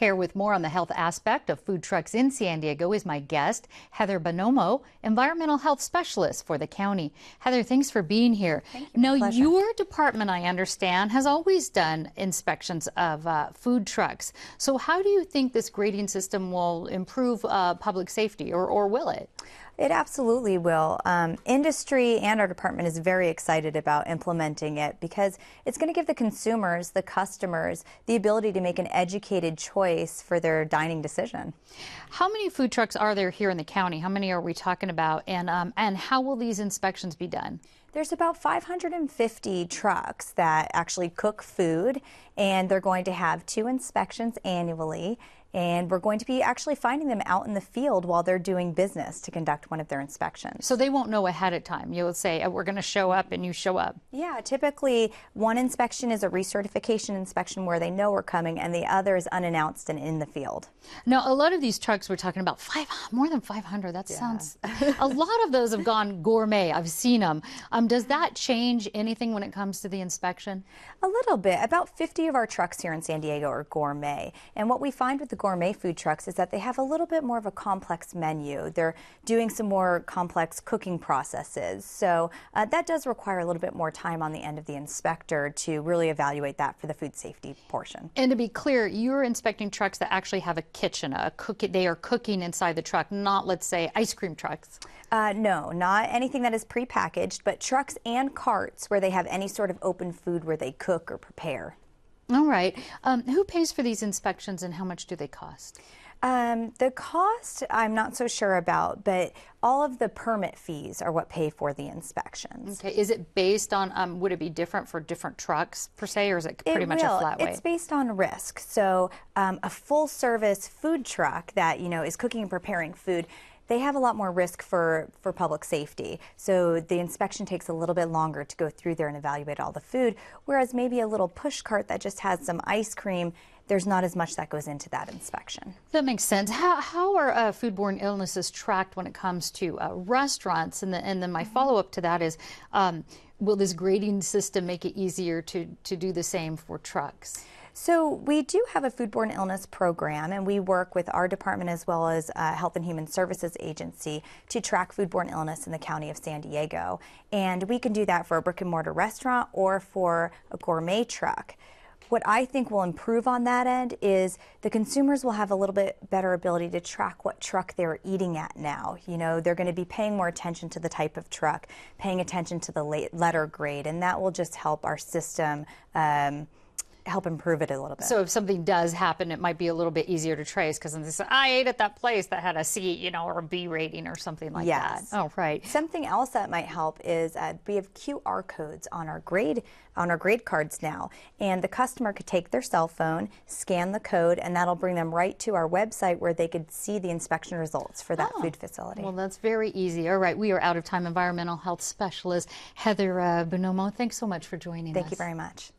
Here with more on the health aspect of food trucks in San Diego is my guest, Heather Buonomo, environmental health specialist for the county. Heather, thanks for being here. Thank you. Now, Pleasure. your department, I understand, has always done inspections of food trucks. So how do you think this grading system will improve public safety, or will it? It absolutely will. Industry and our department is very excited about implementing it because it's going to give the consumers, the customers, the ability to make an educated choice for their dining decision. How many food trucks are there here in the county? How many are we talking about? And how will these inspections be done? There's about 550 trucks that actually cook food, and they're going to have 2 inspections annually. And we're going to be actually finding them out in the field while they're doing business to conduct one of their inspections. So they won't know ahead of time. You'll say, we're going to show up, and you show up. Yeah, typically one inspection is a recertification inspection where they know we're coming, and the other is unannounced and in the field. Now, a lot of these trucks we're talking about, more than 500. That sounds, a lot of those have gone gourmet. I've seen them. Does that change anything when it comes to the inspection? A little bit. About 50 of our trucks here in San Diego are gourmet. And what we find with the gourmet food trucks is that they have a little bit more of a complex menu. They're doing some more complex cooking processes. So that does require a little bit more time on the end of the inspector to really evaluate that for the food safety portion. And to be clear, you're inspecting trucks that actually have a kitchen, they are cooking inside the truck, not, let's say, ice cream trucks. No, not anything that is prepackaged, but trucks and carts where they have any sort of open food where they cook or prepare. All right. Who pays for these inspections, and how much do they cost? The cost I'm not so sure about, but all of the permit fees are what pay for the inspections. Okay. Is it based on, would it be different for different trucks per se, or is it pretty much a flat rate? It's based on risk. So a full service food truck that, is cooking and preparing food, they have a lot more risk for public safety. So the inspection takes a little bit longer to go through there and evaluate all the food, whereas maybe a little push cart that just has some ice cream, there's not as much that goes into that inspection. That makes sense. How are foodborne illnesses tracked when it comes to restaurants? And then my follow-up to that is, will this grading system make it easier to do the same for trucks? So we do have a foodborne illness program, and we work with our department as well as Health and Human Services Agency to track foodborne illness in the county of San Diego. And we can do that for a brick and mortar restaurant or for a gourmet truck. What I think will improve on that end is the consumers will have a little bit better ability to track what truck they're eating at now. They're going to be paying more attention to the type of truck, paying attention to the letter grade, and that will just help our system help improve it a little bit. So if something does happen, it might be a little bit easier to trace, because I ate at that place that had a C, or a B rating or something like that. Oh, right. Something else that might help is we have QR codes on our grade cards now, and the customer could take their cell phone, scan the code, and that'll bring them right to our website where they could see the inspection results for that food facility. Well, that's very easy. All right, we are out of time. Environmental health specialist Heather Buonomo, thanks so much for joining us. Thank you very much.